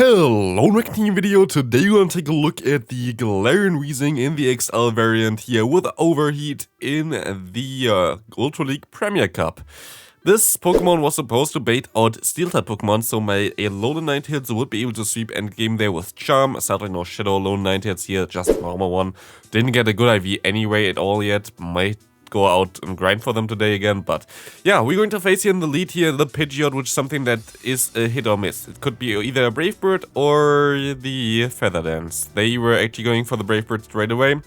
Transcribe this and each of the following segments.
Hello, Team video. Today we're gonna take a look at the Galrian Weezing in the XL variant here with Overheat in the Ultra League Premier Cup. This Pokemon was supposed to bait out Steel-type Pokemon, so my Alolan Ninetales would be able to sweep endgame there with Charm. Sadly no Shadow Alolan Ninetales here, just normal one. Didn't get a good IV anyway at all yet, might go out and grind for them today again, but yeah, we're going to face here in the lead here the Pidgeot, which is something that is a hit or miss. It could be either a Brave Bird or the Feather Dance. They were actually going for the Brave Bird straight away,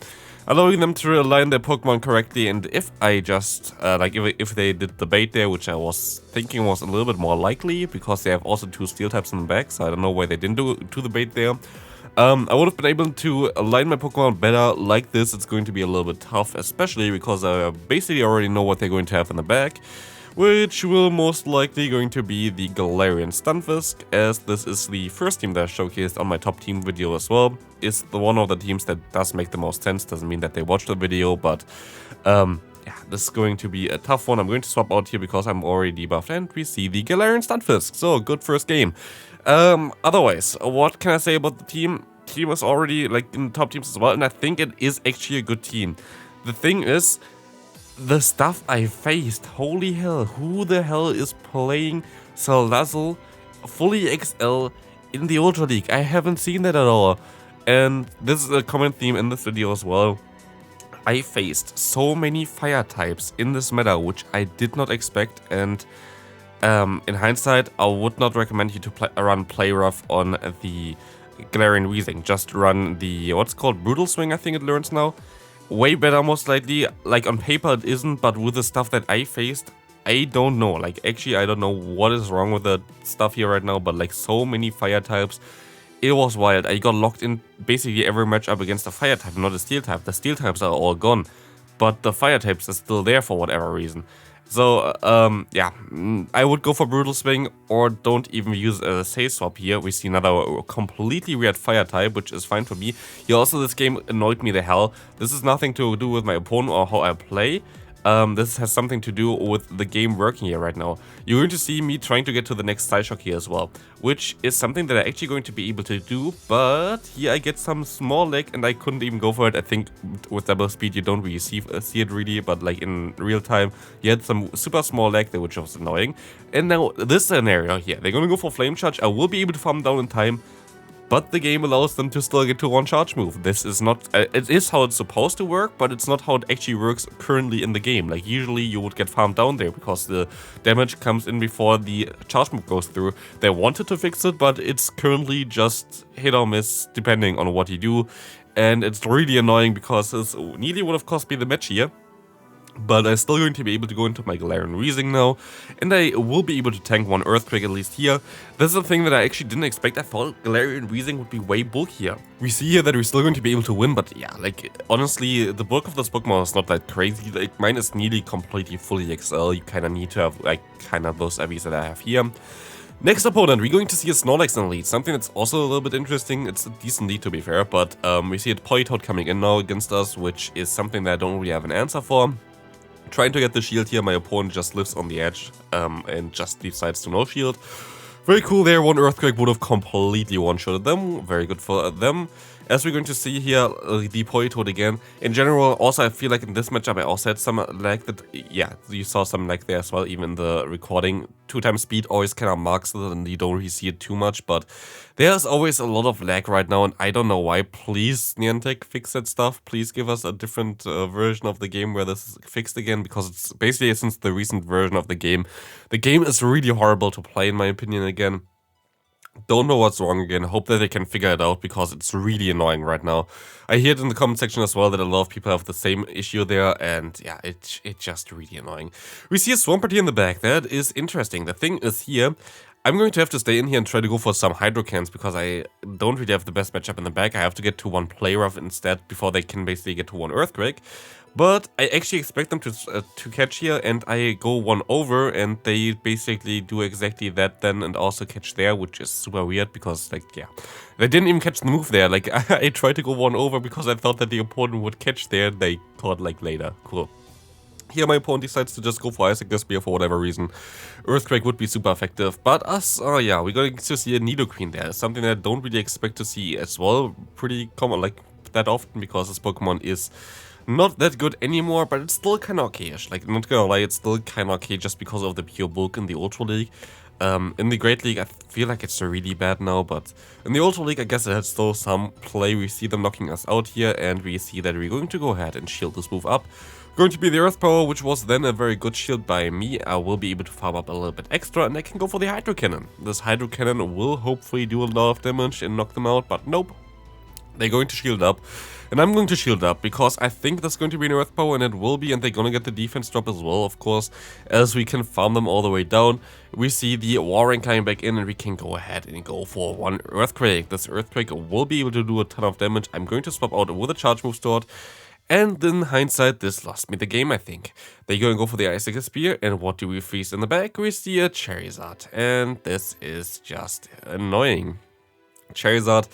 allowing them to align their Pokemon correctly, and if I just, if they did the bait there, which I was thinking was a little bit more likely, because they have also two Steel types in the back, so I don't know why they didn't do the bait there. I would have been able to align my Pokemon better. Like this, it's going to be a little bit tough, especially because I basically already know what they're going to have in the back, which will most likely going to be the Galarian Stunfisk, as this is the first team that I showcased on my top team video as well. It's the one of the teams that does make the most sense. Doesn't mean that they watched the video, but yeah, this is going to be a tough one. I'm going to swap out here because I'm already debuffed, and we see the Galarian Stunfisk. So, good first game. Otherwise, what can I say about the team? Team is already like in the top teams as well, and I think it is actually a good team. The thing is, the stuff I faced, holy hell, who the hell is playing Salazzle fully XL in the Ultra League? I haven't seen that at all. And this is a common theme in this video as well. I faced so many fire types in this meta, which I did not expect, and in hindsight, I would not recommend you to run Play Rough on the Galrian Weezing. Just run the, what's called, Brutal Swing, I think it learns now. Way better, most likely. Like, on paper it isn't, but with the stuff that I faced, I don't know. Like, actually, I don't know what is wrong with the stuff here right now, but like, so many fire types. It was wild. I got locked in basically every matchup against a fire type, not a steel type. The steel types are all gone, but the fire types are still there for whatever reason. So, yeah, I would go for Brutal Swing, or don't even use a Say Swap here. We see another completely weird fire type, which is fine for me. Here also, this game annoyed me the hell. This is nothing to do with my opponent or how I play. This has something to do with the game working here right now. You're going to see me trying to get to the next Psyshock here as well, which is something that I'm actually going to be able to do, but here I get some small lag and I couldn't even go for it. I think with double speed you don't really see it really, but like in real time you had some super small lag there, which was annoying. And now this scenario here, they're going to go for Flame Charge. I will be able to farm down in time, but the game allows them to still get to one charge move. This is not, it is how it's supposed to work, but it's not how it actually works currently in the game. Like, usually you would get farmed down there because the damage comes in before the charge move goes through. They wanted to fix it, but it's currently just hit or miss depending on what you do. And it's really annoying because this nearly would have cost me the match here. But I'm still going to be able to go into my Galrian Weezing now, and I will be able to tank one Earthquake at least here. This is a thing that I actually didn't expect. I thought Galrian Weezing would be way bulkier. We see here that we're still going to be able to win, but yeah, like, honestly, the bulk of this Pokemon is not that crazy. Like, mine is nearly completely fully XL. You kind of need to have, like, kind of those IVs that I have here. Next opponent, we're going to see a Snorlax in the lead, something that's also a little bit interesting. It's a decent lead to be fair, but we see a Politoed coming in now against us, which is something that I don't really have an answer for. Trying to get the shield here, my opponent just lives on the edge and just decides to no shield. Very cool there, one Earthquake would have completely one-shotted them, very good for them. As we're going to see here, the Politoed again. In general, also I feel like in this matchup I also had some lag that, yeah, you saw some lag there as well, even in the recording. 2x speed always kind of marks it and you don't really see it too much, but there's always a lot of lag right now and I don't know why. Please, Niantic, fix that stuff. Please give us a different version of the game where this is fixed again, because it's basically since the recent version of the game is really horrible to play in my opinion again. Don't know what's wrong again. Hope that they can figure it out because it's really annoying right now. I hear it in the comment section as well that a lot of people have the same issue there, and yeah, it's just really annoying. We see a Swampert in the back. That is interesting. The thing is here, I'm going to have to stay in here and try to go for some Hydrocans because I don't really have the best matchup in the back. I have to get to one Play Rough instead before they can basically get to one Earthquake. But I actually expect them to catch here, and I go one over, and they basically do exactly that then, and also catch there, which is super weird because, like, yeah, they didn't even catch the move there. Like, I tried to go one over because I thought that the opponent would catch there, they caught like later. Cool. Here my opponent decides to just go for Isaac the Spear for whatever reason. Earthquake would be super effective, but us, yeah, we're going to see a Nidoqueen there. Something that I don't really expect to see as well, pretty common, like that often, because this Pokemon is not that good anymore, but it's still kinda okay-ish. Like, not gonna lie, it's still kinda okay just because of the pure bulk in the Ultra League. In the Great League, I feel like it's really bad now, but in the Ultra League, I guess it had still some play. We see them knocking us out here, and we see that we're going to go ahead and shield this move up. Going to be the Earth Power, which was then a very good shield by me. I will be able to farm up a little bit extra, and I can go for the Hydro Cannon. This Hydro Cannon will hopefully do a lot of damage and knock them out, but nope. They're going to shield up, and I'm going to shield up because I think there's going to be an Earth Power, and it will be, and they're going to get the defense drop as well, of course, as we can farm them all the way down. We see the Warring coming back in, and we can go ahead and go for one Earthquake. This Earthquake will be able to do a ton of damage. I'm going to swap out with a Charge Move stored, and in hindsight, this lost me the game, I think. They're going to go for the Isaac Spear, and what do we freeze in the back? We see a Charizard, and this is just annoying. Charizard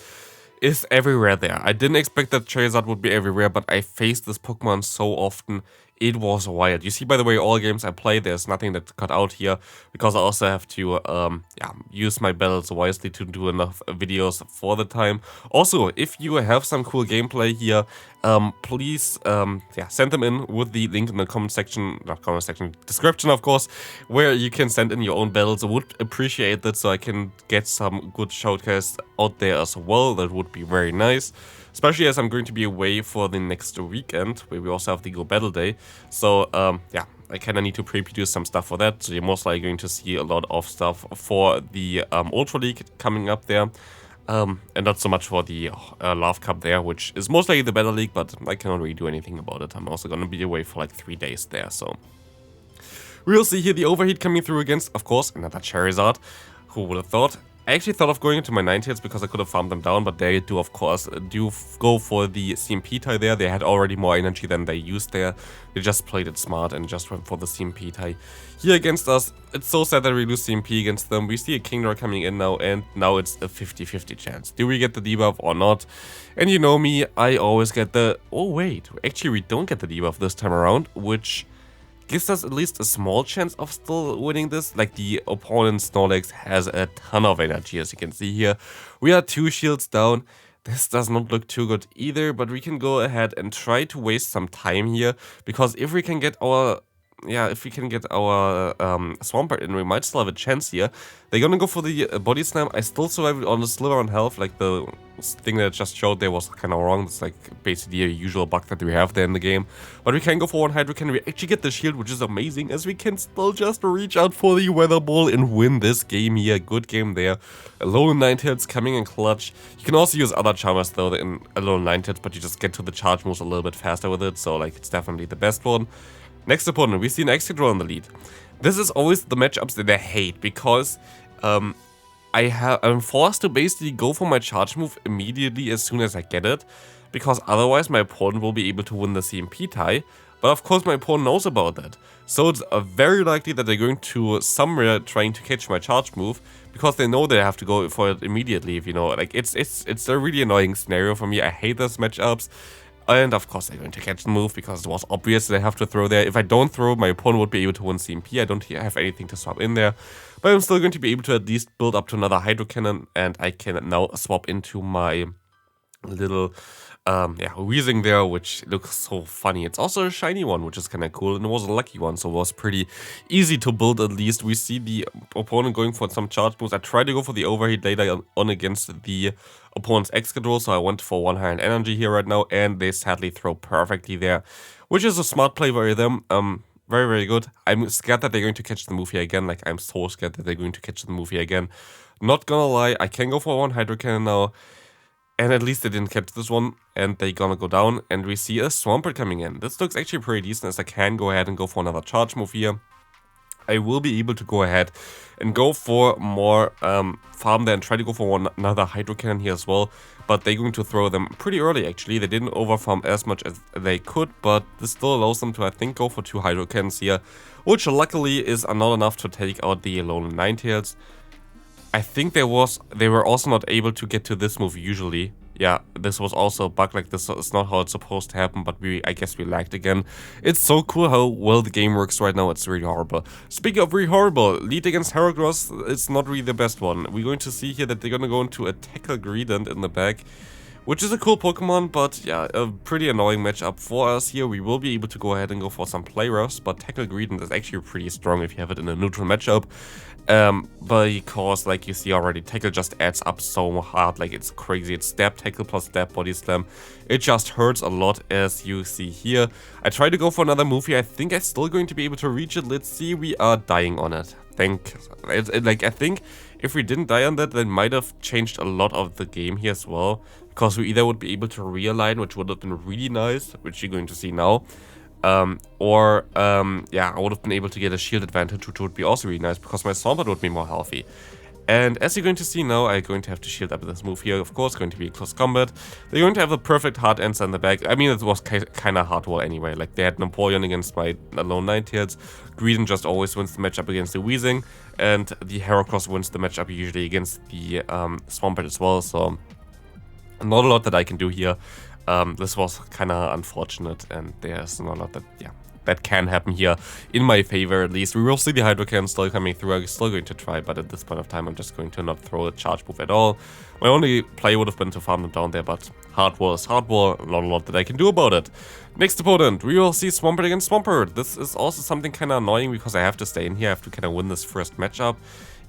is everywhere there. I didn't expect that Charizard would be everywhere, but I faced this Pokemon so often, it was wild. You see, by the way, all games I play, there's nothing that's cut out here, because I also have to use my battles wisely to do enough videos for the time. Also, if you have some cool gameplay here, please send them in with the link in the description, of course, where you can send in your own battles. I would appreciate that, so I can get some good shoutcasts out there as well. That would be very nice. Especially as I'm going to be away for the next weekend, where we also have the Go Battle Day. So, yeah, I kind of need to pre-produce some stuff for that. So you're most likely going to see a lot of stuff for the Ultra League coming up there. And not so much for the Love Cup there, which is most likely the Battle League, but I cannot really do anything about it. I'm also going to be away for like 3 days there, so. We'll see here the Overheat coming through against, of course, another Charizard. Who would have thought? I actually thought of going into my 9-tails because I could have farmed them down, but they do, of course, go for the CMP tie there. They had already more energy than they used there. They just played it smart and just went for the CMP tie. Here against us, it's so sad that we lose CMP against them. We see a Kingdra coming in now, and now it's a 50-50 chance. Do we get the debuff or not? And you know me, I always get the... Oh wait, actually we don't get the debuff this time around, which gives us at least a small chance of still winning this. Like, the opponent Snorlax has a ton of energy, as you can see here. We are 2 shields down. This does not look too good either, but we can go ahead and try to waste some time here, because if we can get our... Yeah, if we can get our Swampert in, we might still have a chance here. They're gonna go for the Body Slam. I still survived on the sliver on health. Like, the thing that I just showed there was kind of wrong. It's like basically a usual bug that we have there in the game. But we can go for one Hydro Cannon. We actually get the shield, which is amazing, as we can still just reach out for the Weather Ball and win this game here. Good game there. Alolan Ninetales coming in clutch. You can also use other Charmers though in Alolan Ninetales, but you just get to the charge moves a little bit faster with it. So, like, it's definitely the best one. Next opponent, we see an Excadrill in the lead. This is always the matchups that I hate, because I'm forced to basically go for my charge move immediately as soon as I get it, because otherwise my opponent will be able to win the CMP tie. But of course my opponent knows about that. So it's very likely that they're going to somewhere trying to catch my charge move, because they know they have to go for it immediately, if you know. Like, it's a really annoying scenario for me. I hate those matchups. And of course they're going to catch the move, because it was obvious they have to throw there. If I don't throw, my opponent would be able to win CMP. I don't have anything to swap in there. But I'm still going to be able to at least build up to another Hydro Cannon, and I can now swap into my little Weezing there, which looks so funny. It's also a shiny one, which is kind of cool, and it was a lucky one, so it was pretty easy to build. At least we see the opponent going for some charge moves. I tried to go for the Overheat later on against the opponent's Excadrill, so I went for 100 energy here right now, and they sadly throw perfectly there, which is a smart play by them. Very, very good. I'm scared that they're going to catch the move here again. Like, I'm so scared that they're going to catch the move here again. Not gonna lie, I can go for one Hydro Cannon now. And at least they didn't catch this one, and they're gonna go down, and we see a Swampert coming in. This looks actually pretty decent, as I can go ahead and go for another charge move here. I will be able to go ahead and go for more farm there and try to go for another Hydro Cannon here as well. But they're going to throw them pretty early, actually. They didn't overfarm as much as they could, but this still allows them to, I think, go for 2 Hydro Cannons here, which luckily is not enough to take out the Alolan Ninetales. I think they were also not able to get to this move usually. Yeah, this was also a bug, like this is not how it's supposed to happen, but I guess we lagged again. It's so cool how well the game works right now, it's really horrible. Speaking of really horrible, lead against Heracross, it's not really the best one. We're going to see here that they're gonna go into a XL Galrian in the back, which is a cool Pokemon, but yeah, a pretty annoying matchup for us here. We will be able to go ahead and go for some play roughs, but XL Galrian is actually pretty strong if you have it in a neutral matchup. Because like you see already, tackle just adds up so hard, like it's crazy. It's stab, tackle plus stab, body slam. It just hurts a lot, as you see here. I tried to go for another move here. I think I'm still going to be able to reach it. Let's see, we are dying on it. I think if we didn't die on that, that might have changed a lot of the game here as well, because we either would be able to realign, which would have been really nice, which you're going to see now. Yeah, I would have been able to get a shield advantage, which would be also really nice because my Swampert would be more healthy. And as you're going to see now, I'm going to have to shield up this move here. Of course, going to be a close combat. They're going to have a perfect hard answer in the back. I mean, it was kind of hard wall anyway. Like, they had Napoleon against my alone Ninetales. Greedent just always wins the matchup against the Weezing. And the Heracross wins the matchup usually against the Swampert as well. So, not a lot that I can do here. This was kind of unfortunate, and there's not a lot that can happen here in my favor, at least. We will see the Hydro Cannon still coming through. I'm still going to try, but at this point of time, I'm just going to not throw a charge move at all. My only play would have been to farm them down there, but hard wall is hard wall. Not a lot that I can do about it. Next opponent, we will see Swampert against Swampert. This is also something kind of annoying because I have to stay in here. I have to kind of win this first matchup.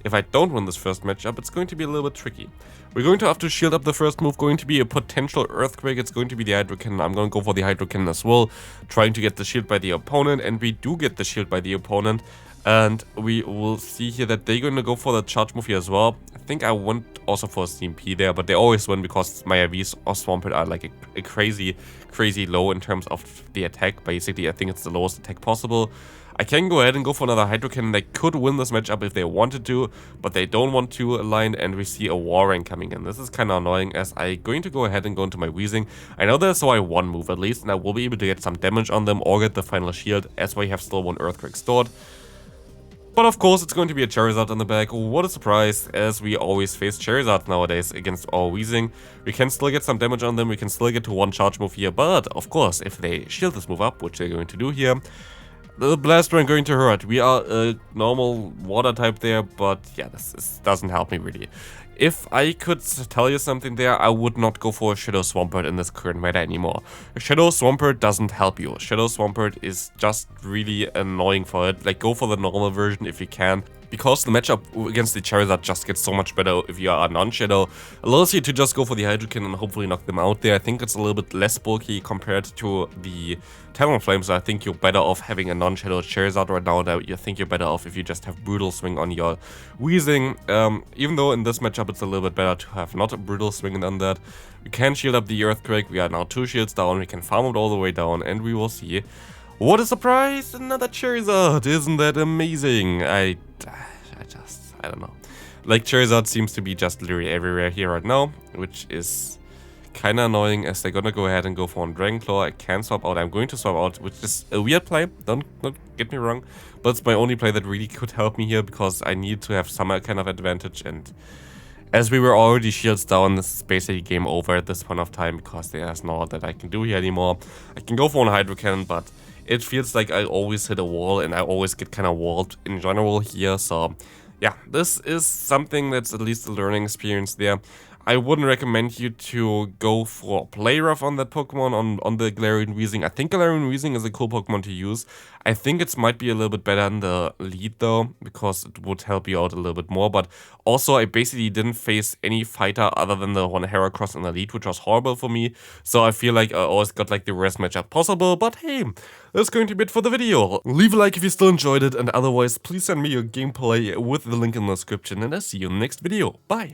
If I don't win this first matchup, it's going to be a little bit tricky. We're going to have to shield up the first move, going to be a potential Earthquake. It's going to be the Hydro Cannon. I'm going to go for the Hydro Cannon as well, trying to get the shield by the opponent, and we do get the shield by the opponent. And we will see here that they're going to go for the charge move here as well. I think I went also for a CMP there, but they always win because my IVs or Swampert are like a crazy low in terms of the attack. Basically, I think it's the lowest attack possible. I can go ahead and go for another Hydro Cannon. They could win this matchup if they wanted to, but they don't want to align, and we see a War Rank coming in. This is kind of annoying, as I'm going to go ahead and go into my Weezing. I know there's only one move at least, and I will be able to get some damage on them or get the final shield, as we have still one Earthquake stored. But of course, it's going to be a Charizard in the back. What a surprise, as we always face Charizard nowadays against our Weezing. We can still get some damage on them, we can still get to one charge move here, but of course, if they shield this move up, which they're going to do here, the Blaster ain't going to hurt. We are a normal water type there, but yeah, this doesn't help me really. If I could tell you something there, I would not go for a Shadow Swampert in this current meta anymore. Shadow Swampert doesn't help you. Shadow Swampert is just really annoying for it. Like, go for the normal version if you can. Because the matchup against the Charizard just gets so much better if you are non-Shadow. Allows you to just go for the Hydro Cannon and hopefully knock them out there. I think it's a little bit less bulky compared to the Talonflame, so I think you're better off having a non-Shadow Charizard right now. I think you're better off if you just have Brutal Swing on your Weezing. Even though in this matchup it's a little bit better to have not a Brutal Swing on that. We can shield up the Earthquake. We are now 2 shields down. We can farm it all the way down, and we will see. What a surprise! Another Charizard! Isn't that amazing? I don't know. Like, Charizard seems to be just literally everywhere here right now, which is kind of annoying, as they're gonna go ahead and go for a Dragon Claw. I can swap out. I'm going to swap out, which is a weird play. Don't get me wrong, but it's my only play that really could help me here because I need to have some kind of advantage. And as we were already shields down, this is basically game over at this point of time because there's no lot that I can do here anymore. I can go for a Hydro Cannon, but it feels like I always hit a wall and I always get kind of walled in general here. So yeah, this is something that's at least a learning experience there. I wouldn't recommend you to go for play rough on that Pokemon, on the Galarian Weezing. I think Galarian Weezing is a cool Pokemon to use. I think it might be a little bit better in the lead though, because it would help you out a little bit more. But also, I basically didn't face any fighter other than the one Heracross in the lead, which was horrible for me. So I feel like I always got like the worst matchup possible. But hey, that's going to be it for the video. Leave a like if you still enjoyed it, and otherwise, please send me your gameplay with the link in the description, and I'll see you in the next video. Bye!